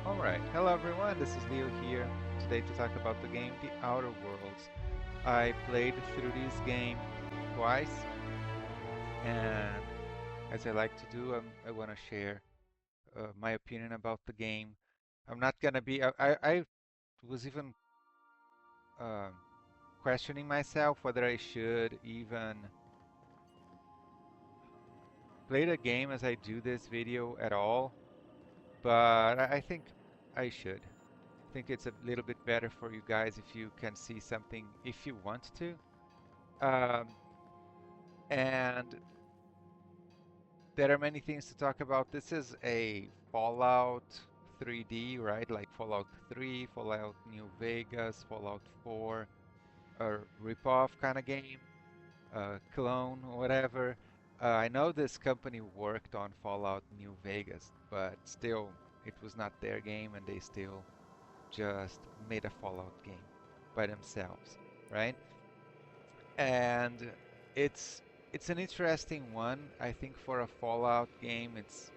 Alright, hello everyone, this is Leo here, today to talk about the game The Outer Worlds. I played through this game twice, and as I like to do, I want to share my opinion about the game. I'm not gonna be, I was even um questioning myself whether I should even play the game as I do this video at all, but I think I should. I think it's a little bit better for you guys if you can see something if you want to. Um, and there are many things to talk about. This is a Fallout 3D, right? Like Fallout 3, Fallout New Vegas, Fallout 4, a ripoff kind of game, clone, whatever. I know this company worked on Fallout New Vegas, but still, it was not their game, and they still just made a Fallout game by themselves, right? And it's it's an interesting one. I think for a Fallout game, it's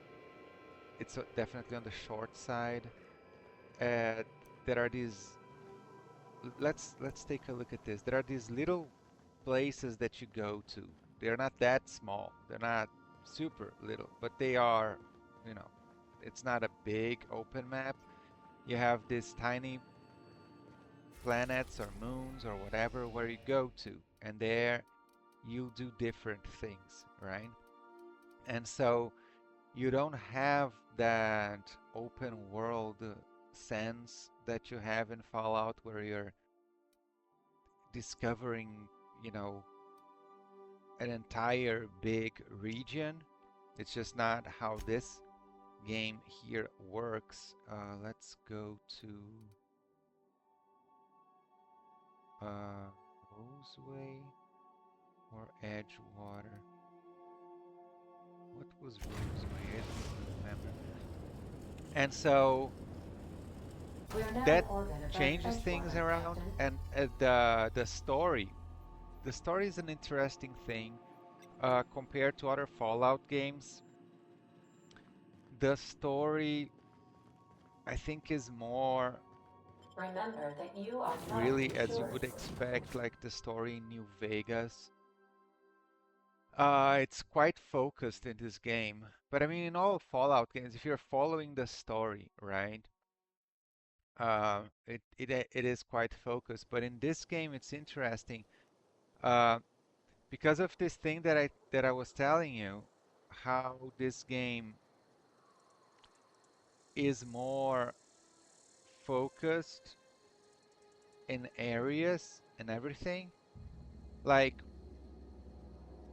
definitely on the short side. Uh, there are these. Let's take a look at this. There are these little places that you go to. They're not that small. They're not super little, but they are, you know, it's not a big open map. You have these tiny planets or moons or whatever where you go to, and there you do different things, right? And so you don't have that open world sense that you have in Fallout where you're discovering, you know, an entire big region. It's just not how this game here works. Let's go to Roseway or Edgewater. What was Roseway? I don't remember. And so We are now that orbited by changes things Edgewater, around, Captain. and the story is an interesting thing compared to other Fallout games. The story, I think, is more Remember that you are not really as you insured. would expect, like the story in New Vegas. It's quite focused in this game, but I mean, in all Fallout games, if you're following the story, right, it is quite focused. But in this game, it's interesting. Uh, because of this thing that I was telling you, how this game is more focused in areas and everything. Like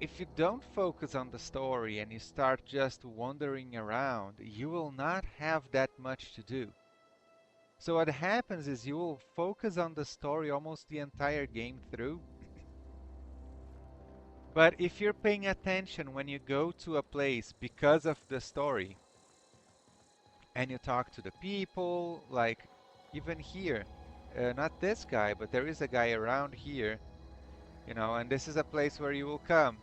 if you don't focus on the story and you start just wandering around, you will not have that much to do. So what happens is you will focus on the story almost the entire game through. But if you're paying attention when you go to a place because of the story, and you talk to the people, like even here, not this guy, but there is a guy around here, and this is a place where you will come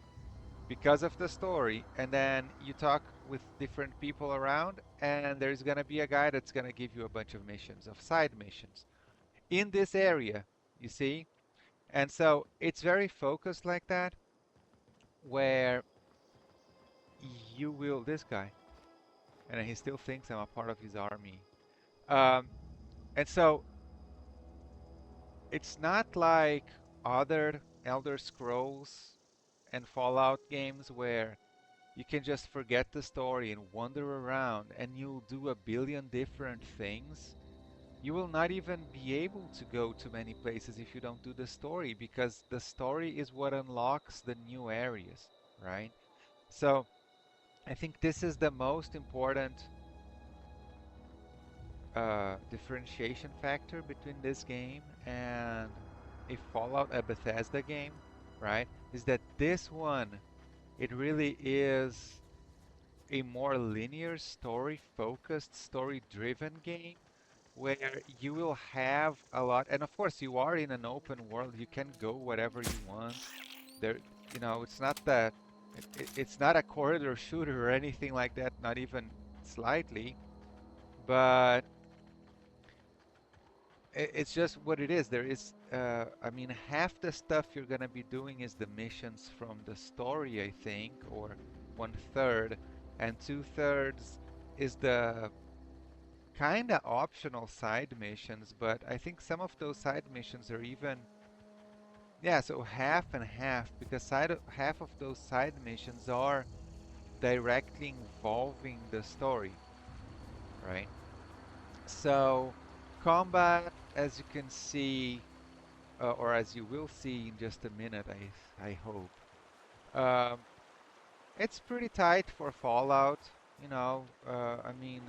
because of the story, and then you talk with different people around, and there's gonna be a guy that's gonna give you a bunch of missions, of side missions in this area, you see? And so it's very focused like that, where you will, this guy, and he still thinks I'm a part of his army. Um, and so it's not like other Elder Scrolls and Fallout games where you can just forget the story and wander around and you'll do a billion different things. You will not even be able to go to many places if you don't do the story because the story is what unlocks the new areas, right? So I think this is the most important differentiation factor between this game and a Fallout, a Bethesda game, right? Is that this one, it really is a more linear story focused, story driven game where you will have a lot, and of course, you are in an open world, you can go wherever you want. There, it's not that, it's not a corridor shooter or anything like that, not even slightly, but It's just what it is. There is, I mean, half the stuff you're gonna be doing is the missions from the story, I think, or 1/3, and 2/3 is the kind of optional side missions. But I think some of those side missions are even, yeah, so half and half, because half of those side missions are directly involving the story, right? So combat, as you can see, or as you will see in just a minute, I hope. Um, it's pretty tight for Fallout, you know. I mean,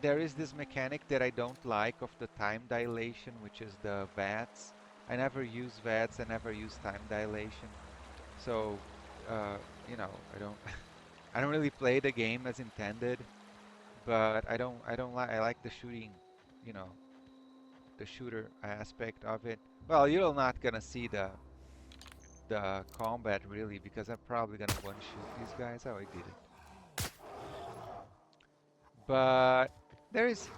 there is this mechanic that I don't like of the time dilation, which is the VATS. I never use VATS. I never use time dilation. So, uh, you know, I don't, I don't really play the game as intended. But I don't like. I like the shooting, you know, the shooter aspect of it. Well, you're not gonna see the combat really because I'm probably gonna one shoot these guys. Oh, I did it. But there is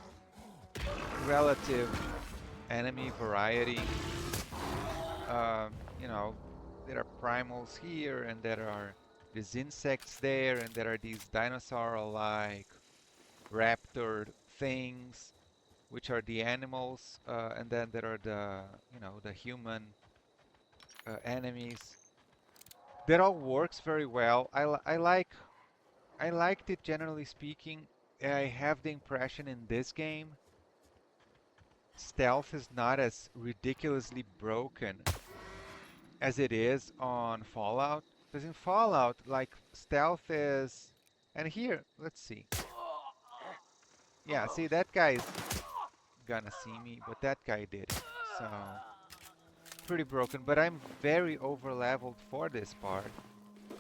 relative enemy variety. You know, there are primals here, and there are these insects there, and there are these dinosaur-like raptor things, which are the animals, and then there are the, you know, the human enemies. That all works very well. I liked it generally speaking. I have the impression in this game, stealth is not as ridiculously broken as it is on Fallout. Because in Fallout, like stealth is, and here, let's see. Yeah, see that guy's gonna see me, but that guy didn't. So pretty broken. But I'm very over leveled for this part.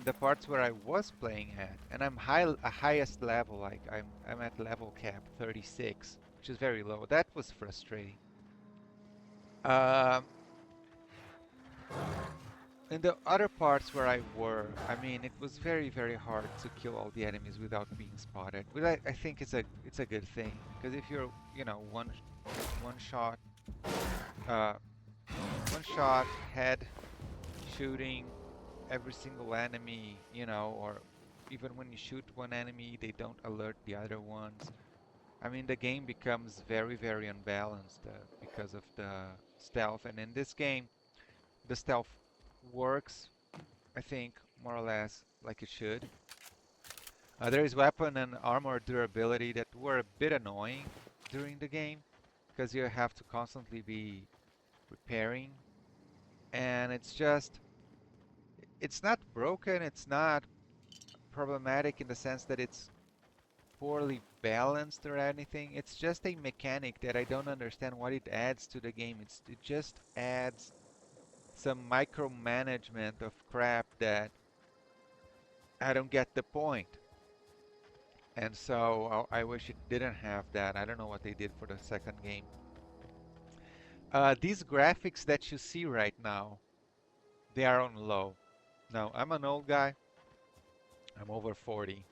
The parts where I was playing at, and I'm highest level, like I'm at level cap 36, which is very low. That was frustrating. Um, in the other parts where I were, I mean, it was very hard to kill all the enemies without being spotted. But I think it's a good thing because if you're, you know, one shot, uh, one shot head shooting every single enemy, you know, or even when you shoot one enemy, they don't alert the other ones. I mean, the game becomes very unbalanced because of the stealth. And in this game, the stealth works, I think, more or less like it should. There is weapon and armor durability that were a bit annoying during the game because you have to constantly be repairing. And it's not broken, it's not problematic in the sense that it's poorly balanced or anything. It's just a mechanic that I don't understand what it adds to the game. It just adds some micromanagement of crap that I don't get the point. And so I wish it didn't have that. I don't know what they did for the second game. These graphics that you see right now, they are on low. Now, I'm an old guy. I'm over 40.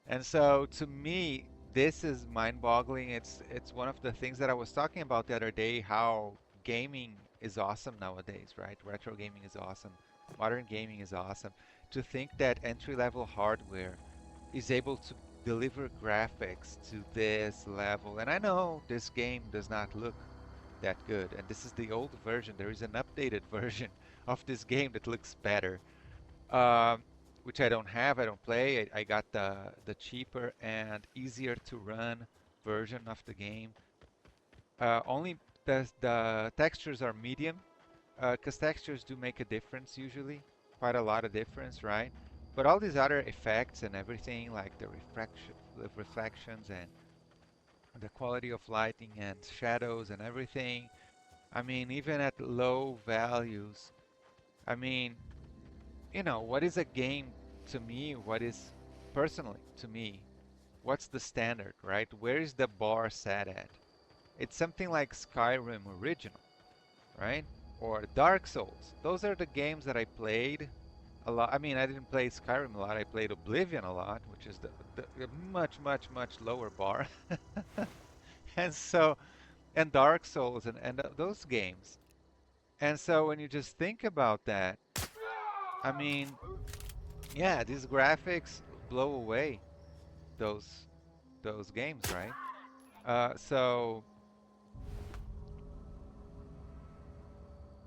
And so to me, this is mind-boggling. It's one of the things that I was talking about the other day, how gaming is awesome nowadays, right? Retro gaming is awesome. Modern gaming is awesome. To think that entry-level hardware is able to deliver graphics to this level. And I know this game does not look that good. And this is the old version. There is an updated version of this game that looks better. Um, which I don't have, I don't play. I got the cheaper and easier to run version of the game. Only the textures are medium, because textures do make a difference usually, quite a lot of difference, right? But all these other effects and everything, like the reflections and the quality of lighting and shadows and everything. I mean, even at low values, I mean, you know, what is a game to me? What is personally to me? What's the standard, right? Where is the bar set at? It's something like Skyrim original, right? Or Dark Souls. Those are the games that I played a lot. I mean, I didn't play Skyrim a lot. I played Oblivion a lot, which is the much lower bar. And so and Dark Souls and those games. And so when you just think about that, I mean, yeah, these graphics blow away those those games, right? So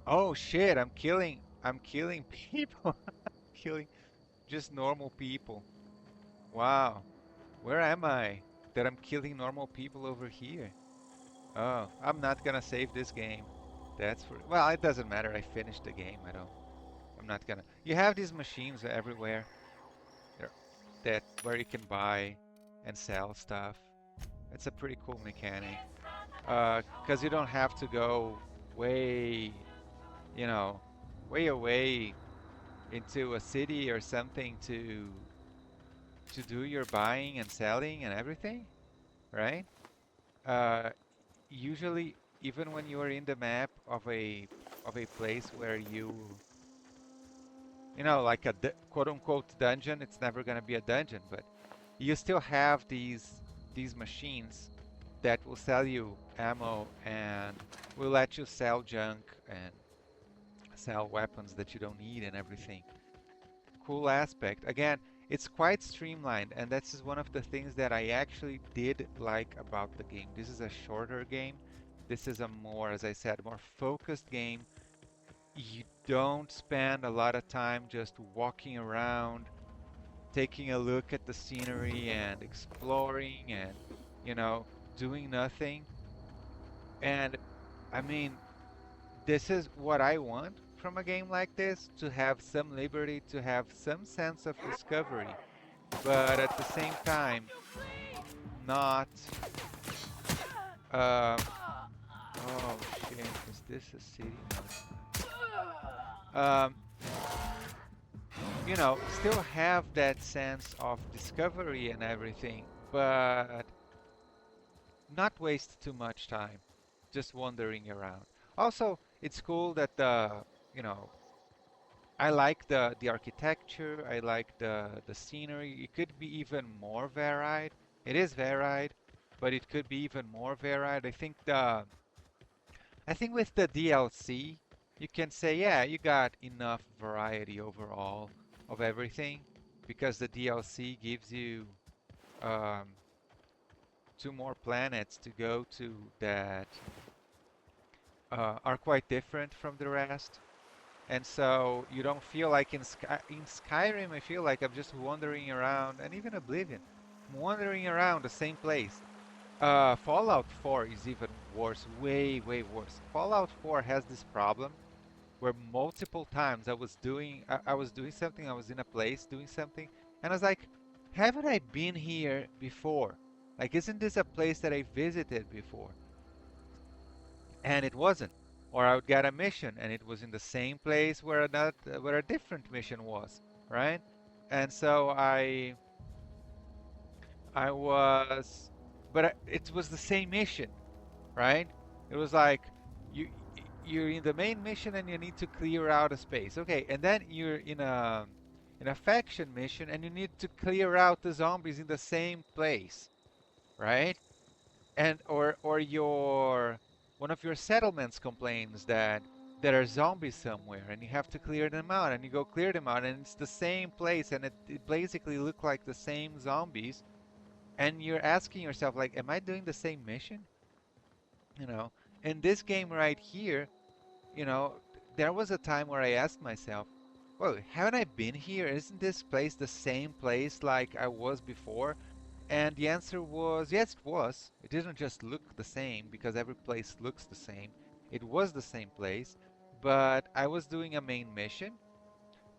oh shit, I'm killing people. Killing just normal people. Wow. Where am I? That I'm killing normal people over here. Oh, I'm not gonna save this game. That's for, well, it doesn't matter. I finished the game. I'm not gonna. You have these machines everywhere there that where you can buy and sell stuff. It's a pretty cool mechanic. 'Cause you don't have to go way, you know, way away into a city or something to do your buying and selling and everything, right? Uh, Usually, even when you are in the map of a place where you know, like a quote unquote dungeon, it's never gonna be a dungeon, but you still have these machines that will sell you ammo and will let you sell junk and sell weapons that you don't need and everything. Cool aspect. Again, it's quite streamlined, and this is one of the things that I actually did like about the game. This is a shorter game. This is a more, as I said, more focused game. You don't spend a lot of time just walking around, taking a look at the scenery and exploring and, you know, doing nothing. And I mean, this is what I want from a game like this, to have some liberty, to have some sense of discovery, but at the same time, not. Um, oh shit, is this a city? No, it's not. You know, still have that sense of discovery and everything, but not waste too much time just wandering around. Also, it's cool that you know, I like the architecture, I like the scenery. It could be even more varied. It is varied, but it could be even more varied. I think with the DLC, you can say, yeah, you got enough variety overall of everything because the DLC gives you um, two more planets to go to that are quite different from the rest. And so you don't feel like in Skyrim, I feel like I'm just wandering around, and even Oblivion, I'm wandering around the same place. Fallout 4 is even worse, way, way worse. Fallout 4 has this problem where multiple times I was doing something, I was in a place doing something, and I was like, haven't I been here before? Like, isn't this a place that I visited before? And it wasn't. Or I would get a mission and it was in the same place where where a different mission was, right? And so I was, but it was the same mission, right? It was like you you're in the main mission and you need to clear out a space. Okay, and then you're in a faction mission and you need to clear out the zombies in the same place, right? And or your one of your settlements complains that there are zombies somewhere and you have to clear them out and you go clear them out and it's the same place and it basically look like the same zombies and you're asking yourself like, am I doing the same mission? You know, in this game right here, you know, there was a time where I asked myself, well, haven't I been here? Isn't this place the same place like I was before? And the answer was yes, it was. It didn't just look the same because every place looks the same. It was the same place, but I was doing a main mission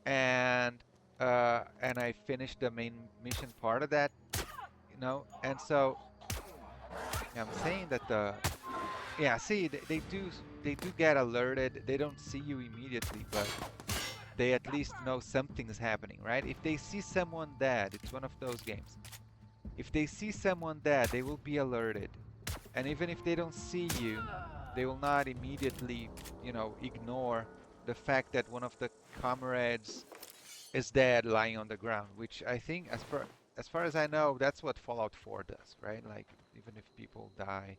and I finished the main mission part of that, you know. And so yeah, I'm saying that the yeah, see, they do get alerted. They don't see you immediately, but they at least know something's happening, right? If they see someone dead, it's one of those games. If they see someone dead, they will be alerted. And even if they don't see you, they will not immediately, you know, ignore the fact that one of the comrades is dead lying on the ground, which I think as far as I know, that's what Fallout 4 does, right? Like even if people die,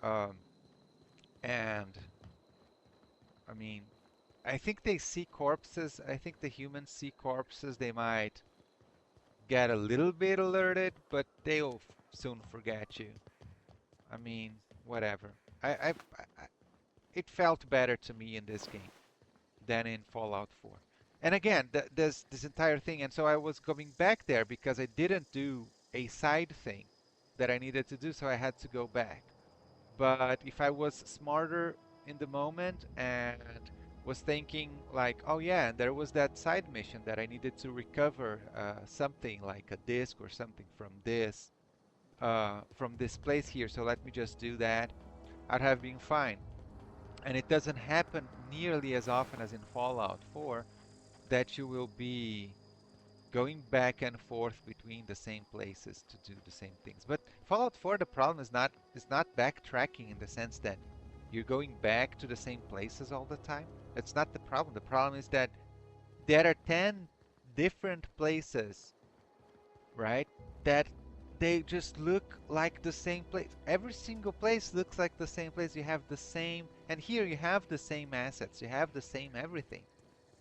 Um, and I mean, I think they see corpses. I think the humans see corpses. They might get a little bit alerted, but they'll soon forget you. I mean, whatever. I it felt better to me in this game than in Fallout 4. And again, there's this entire thing, and so I was going back there because I didn't do a side thing that I needed to do, so I had to go back. But if I was smarter in the moment and was thinking like, oh yeah, and there was that side mission that I needed to recover something like a disc or something from this place here, so let me just do that, I'd have been fine. And it doesn't happen nearly as often as in Fallout 4 that you will be going back and forth between the same places to do the same things. But Fallout 4, the problem is not backtracking in the sense that you're going back to the same places all the time. That's not the problem. The problem is that there are 10 different places, right? That they just look like the same place. Every single place looks like the same place. You have the same, and here you have the same assets. You have the same everything.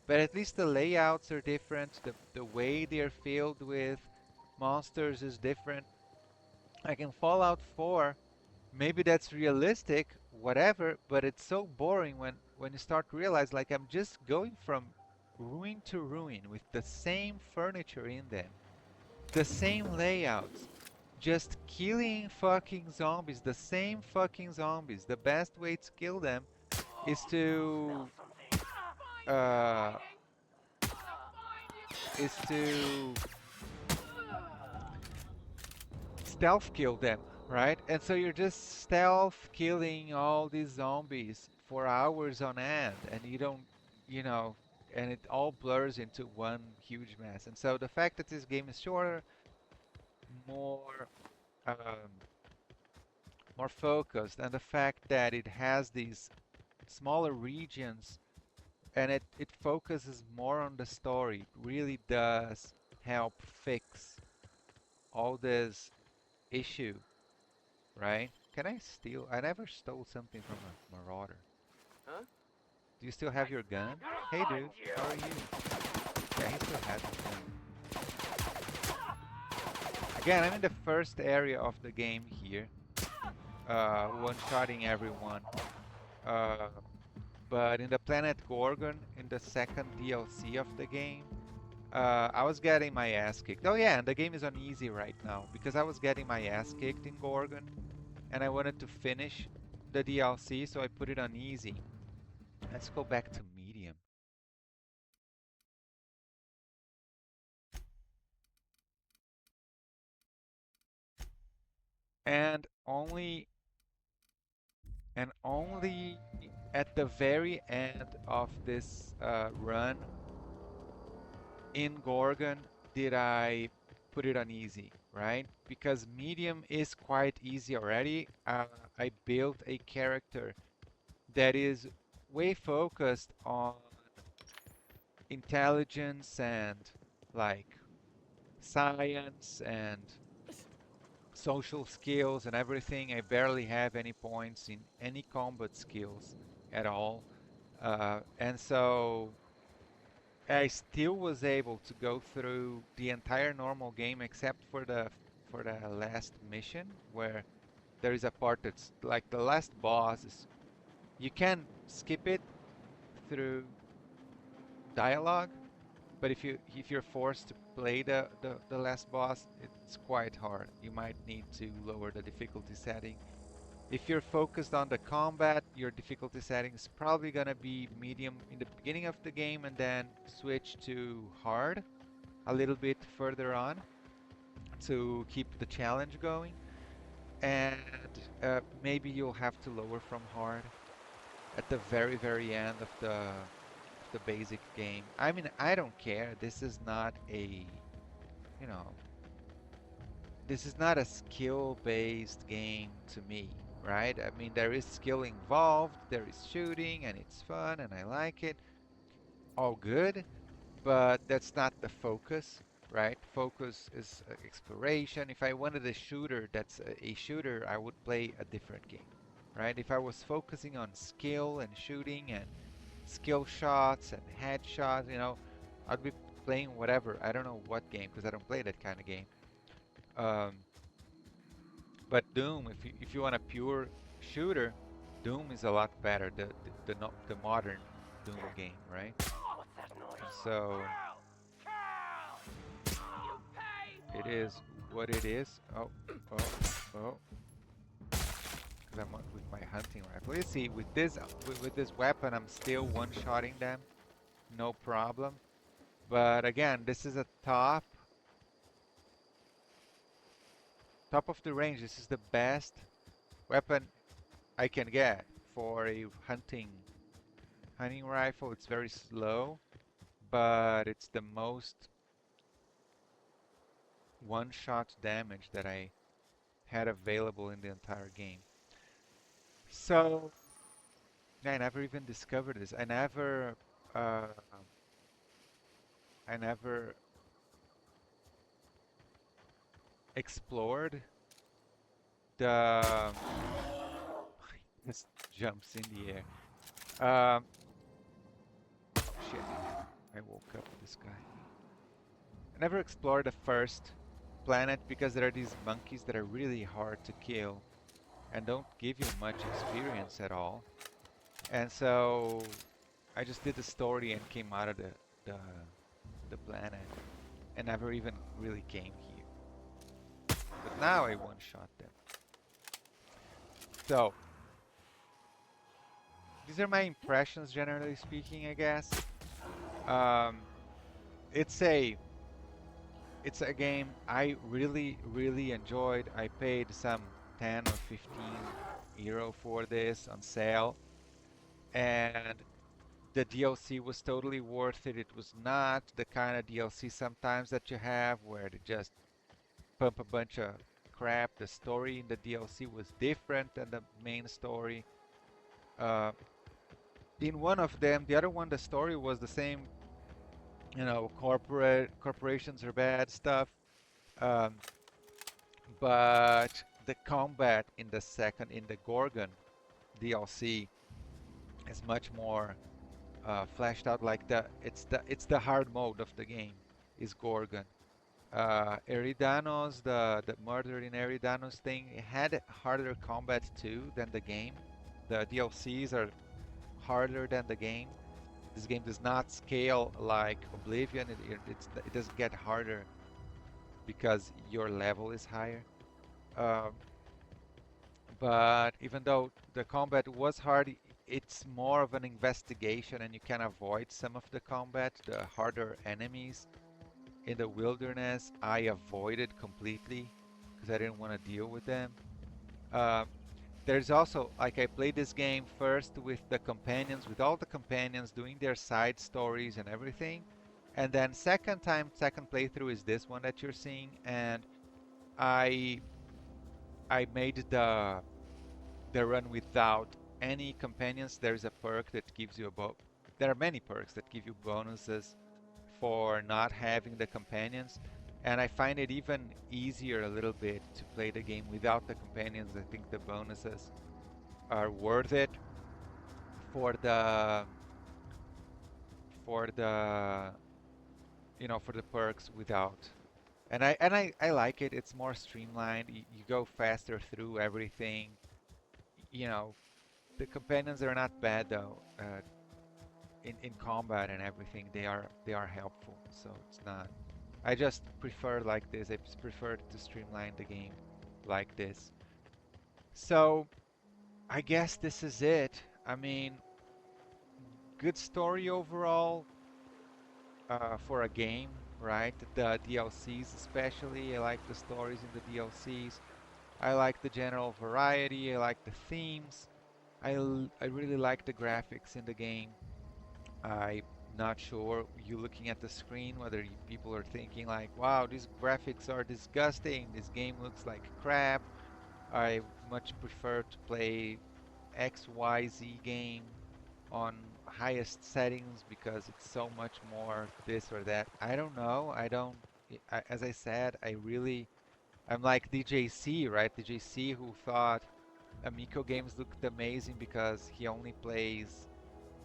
But at least the layouts are different. The way they're filled with monsters is different. Like in Fallout 4, maybe that's realistic, whatever, but it's so boring when you start to realize like I'm just going from ruin to ruin with the same furniture in them, the same layouts, just killing fucking zombies, the same fucking zombies. The best way to kill them is to uh is to stealth kill them, right? And so you're just stealth killing all these zombies for hours on end, and you don't, you know, and it all blurs into one huge mess. And so the fact that this game is shorter, more, um, more focused, and the fact that it has these smaller regions and it focuses more on the story really does help fix all this issue, right? Can I steal? I never stole something from a marauder. Huh? Do you still have your gun? Hey dude, how are you? Yeah, he still has his gun. Again, I'm in the first area of the game here. One-shotting everyone. Uh, but in the planet Gorgon, in the second DLC of the game, I was getting my ass kicked. Oh yeah, and the game is on easy right now because I was getting my ass kicked in Gorgon and I wanted to finish the DLC, so I put it on easy. Let's go back to medium. And only at the very end of this run in Gorgon did I put it on easy, right? Because medium is quite easy already. I built a character that is way focused on intelligence and like science and social skills and everything. I barely have any points in any combat skills at all. And so I still was able to go through the entire normal game except for the last mission where there is a part that's like the last boss is you can skip it through dialogue, but if you're forced to play the last boss, it's quite hard. You might need to lower the difficulty setting. If you're focused on the combat, your difficulty setting is probably gonna be medium in the beginning of the game and then switch to hard a little bit further on to keep the challenge going. And maybe you'll have to lower from hard at the very, very end of the basic game. I mean, I don't care. This is not a, you know, this is not a skill-based game to me, right? I mean, there is skill involved, there is shooting, and it's fun, and I like it. All good, but that's not the focus, right? Focus is exploration. If I wanted a shooter that's a shooter, I would play a different game. right? If I was focusing on skill and shooting and skill shots and headshots, you know, I'd be playing whatever. I don't know what game because I don't play that kind of game. Um, but Doom, if you want a pure shooter, Doom is a lot better. The modern Doom game, right? So it is what it is. Oh, oh, oh. Because I'm with my hunting rifle. You see, with this weapon, I'm still one-shotting them, no problem. But again, this is a top of the range. This is the best weapon I can get for a hunting rifle. It's very slow, but it's the most one-shot damage that I had available in the entire game. So yeah, I never even discovered this. Uh, I never explored the this jumps in the air. Um, shit, I woke up this guy. I never explored the first planet because there are these monkeys that are really hard to kill and don't give you much experience at all. And so I just did the story and came out of the, the planet and never even really came here. But now I one-shot them. So these are my impressions, generally speaking, I guess. Um, it's a game I really enjoyed. I paid some 10 or 15 € for this on sale, and the DLC was totally worth it. It was not the kind of DLC sometimes that you have where they just pump a bunch of crap. The story in the DLC was different than the main story. Uh, in one of them, the other one, the story was the same. You know, corporations are bad stuff. Um, but the combat in the Gorgon DLC is much more fleshed out. Like it's the hard mode of the game is Gorgon. Eridanos, the murder in Eridanos thing, it had harder combat too than the game. The DLCs are harder than the game. This game does not scale like Oblivion. It doesn't get harder because your level is higher. Um, but even though the combat was hard, it's more of an investigation and you can avoid some of the combat, the harder enemies. In the wilderness, I avoided completely because I didn't want to deal with them. Uh, there's also, like, I played this game first with the companions, with all the companions doing their side stories and everything. And then second playthrough is this one that you're seeing, and I made the run without any companions. There's a perk that gives you there are many perks that give you bonuses for not having the companions, and I find it even easier a little bit to play the game without the companions. I think the bonuses are worth it for the for the perks without. And I like it. It's more streamlined. You go faster through everything. You know, the companions are not bad though. In combat and everything, they are helpful. So it's not. I just prefer like this. I just prefer to streamline the game like this. So I guess this is it. I mean, good story overall for a game, right? The DLCs especially. I like the stories in the DLCs. I like the general variety. I like the themes. I really like the graphics in the game. I'm not sure you looking at the screen whether people are thinking like, wow, these graphics are disgusting. This game looks like crap. I much prefer to play XYZ game on highest settings because it's so much more this or that. I don't know. As I said, I'm like DJC, right? DJC who thought Amico games looked amazing because he only plays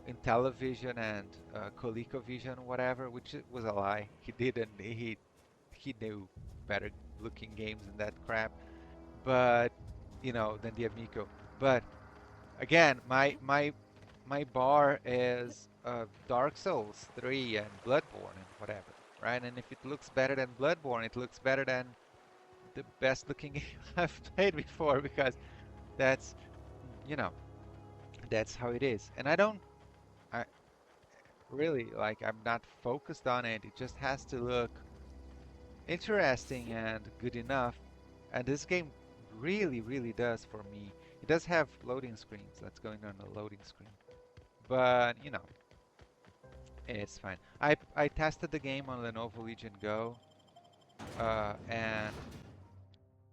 Intellivision and ColecoVision, whatever, which was a lie. He didn't. He knew better looking games than that crap. But than the Amico. But again, my bar is Dark Souls 3 and Bloodborne and whatever, right? And if it looks better than Bloodborne, it looks better than the best looking game I've played before because that's you know that's how it is. And I really like I'm not focused on it. It just has to look interesting and good enough. And this game really, really does for me. It does have loading screens. That's going on the loading screen. But, it's fine. I tested the game on Lenovo Legion Go, and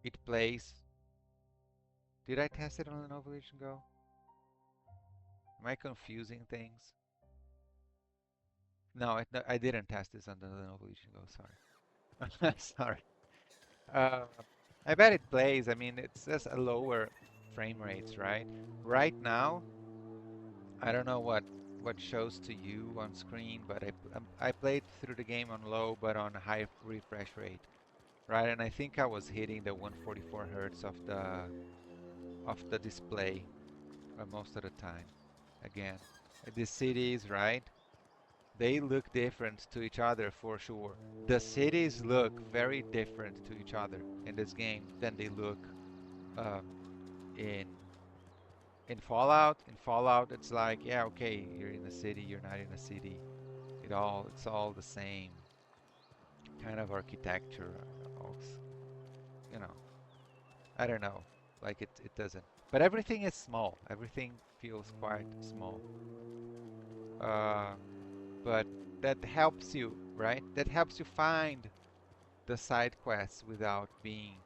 it plays. Did I test it on Lenovo Legion Go? Am I confusing things? No, I didn't test this on the Lenovo Legion Go. Sorry. Sorry. Uh, I bet it plays. I mean, it's just a lower frame rates, right? Right now, I don't know what shows to you on screen, but I played through the game on low, but on high refresh rate, right? And I think I was hitting the 144 hertz of the display most of the time. Again, the cities, right? They look different to each other for sure. The cities look very different to each other in this game than they look um, in Fallout. In Fallout, it's like, yeah, okay, you're in a city, you're not in a city. It's all the same kind of architecture. Also, you know, I don't know, like it doesn't. But everything is small. Everything feels quite small. Uh, but that helps you, right? That helps you find the side quests without being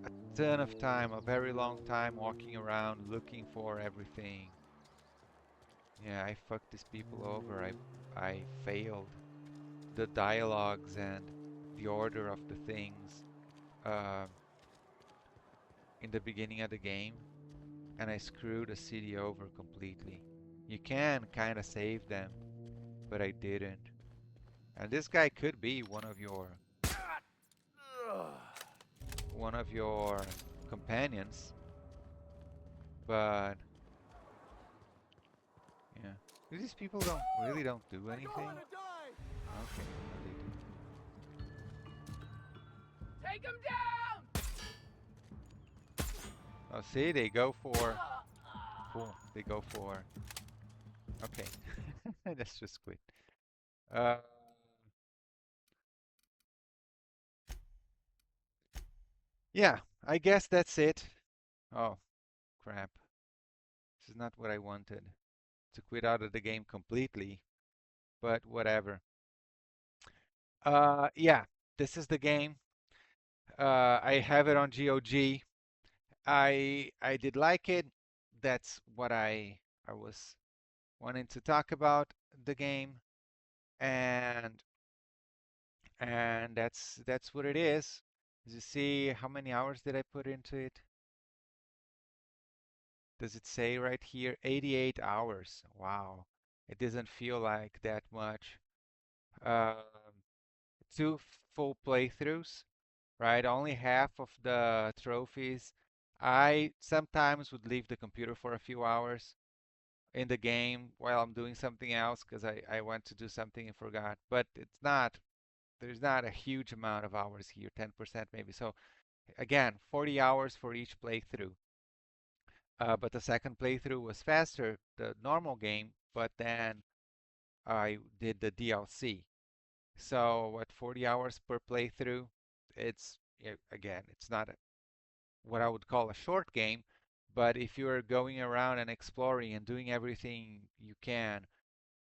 a ton of time, a very long time walking around looking for everything. Yeah, I fucked these people over. I failed the dialogues and the order of the things uh, in the beginning of the game, and I screwed the city over completely. You can kind of save them, but I didn't. And this guy could be one of your companions, but yeah. These people don't do anything. Okay, no, they do. Take him down! Oh, see, they go for. Cool. They go for. Okay, let's just quit. Uh, yeah, I guess that's it. Oh, crap. This is not what I wanted. To quit out of the game completely, but whatever. Yeah, this is the game. I have it on GOG. I did like it. That's what I was wanting to talk about the game, and that's what it is. As you see, how many hours did I put into it? Does it say right here? 88 hours. Wow. It doesn't feel like that much. Um, two full playthroughs, right? Only half of the trophies. I sometimes would leave the computer for a few hours in the game while I'm doing something else because I went to do something and forgot. But there's not a huge amount of hours here, 10% maybe. So again, 40 hours for each playthrough. But the second playthrough was faster, the normal game, but then I did the DLC. So what, 40 hours per playthrough? Again, it's not what I would call a short game, but if you're going around and exploring and doing everything you can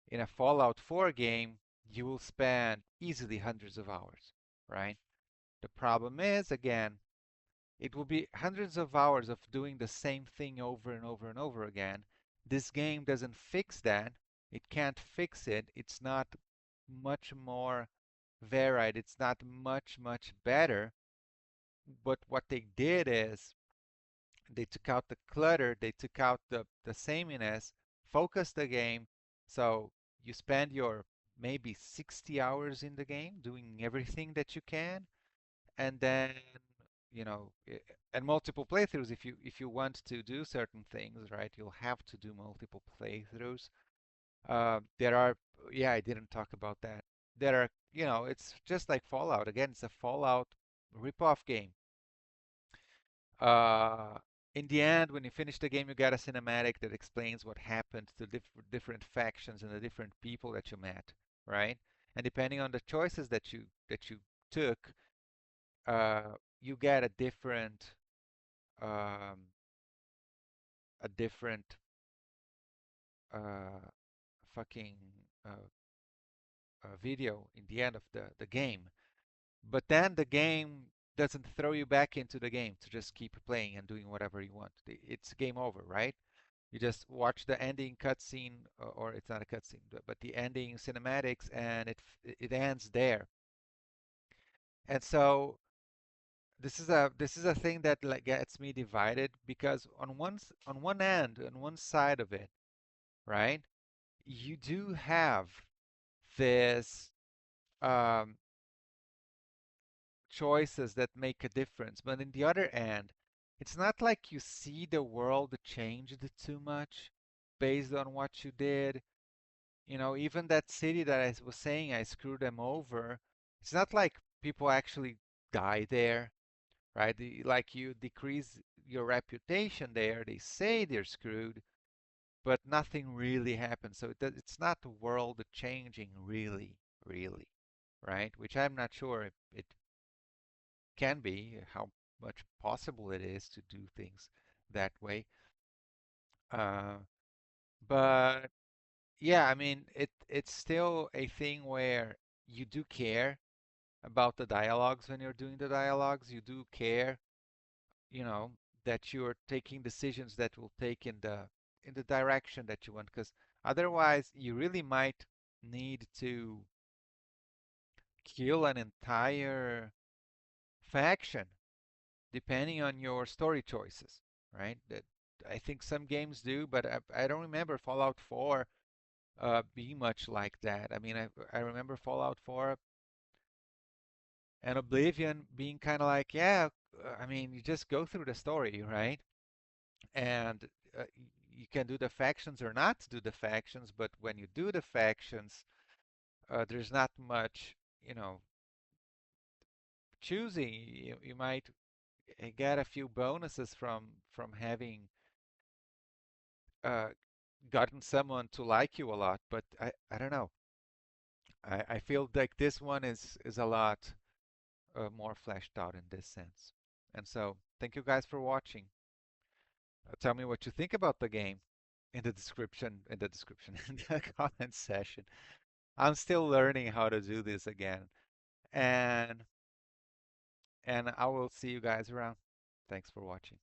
in a Fallout 4 game, you will spend easily hundreds of hours, right? The problem is, again, it will be hundreds of hours of doing the same thing over and over and over again. This game doesn't fix that. It can't fix it. It's not much more varied. It's not much better. But what they did is They took out the clutter, they took out the sameness, focused the game. So you spend your maybe 60 hours in the game doing everything that you can, and then and multiple playthroughs if you want to do certain things, right? You'll have to do multiple playthroughs. There are, yeah, I didn't talk about that. There are, it's just like Fallout. Again, it's a Fallout rip-off game. Uh, in the end, when you finish the game, you get a cinematic that explains what happened to different factions and the different people that you met, right? And depending on the choices that you took, you get um, a different uh, fucking uh, video in the end of the game. But then the game doesn't throw you back into the game to just keep playing and doing whatever you want. It's game over, right? You just watch the ending cutscene, or it's not a cutscene, but the ending cinematics, and it ends there. And so this is a thing that like gets me divided because on one end, on one side of it, right, you do have this um, choices that make a difference. But in the other end, it's not like you see the world changed too much based on what you did. Even that city that I was saying I screwed them over, it's not like people actually die there, right? Like you decrease your reputation there, they say they're screwed, but nothing really happens. So it's not the world changing really, really, right? Which I'm not sure if it can be, how much possible it is to do things that way. Uh, but yeah, I mean, it's still a thing where you do care about the dialogues when you're doing the dialogues. You do care, you know, that you're taking decisions that will take in the direction that you want, because otherwise you really might need to kill an entire faction depending on your story choices, right? That I think some games do, but I don't remember Fallout 4 being much like that. I mean, I remember Fallout 4 and Oblivion being kind of like, yeah, I mean, you just go through the story, right? And you can do the factions or not do the factions, but when you do the factions, there's not much, choosing. You might get a few bonuses from having uh, gotten someone to like you a lot, but I don't know. I feel like this one is a lot more fleshed out in this sense. And so, thank you guys for watching. Tell me what you think about the game in the comment section. I'm still learning how to do this again, and I will see you guys around. Thanks for watching.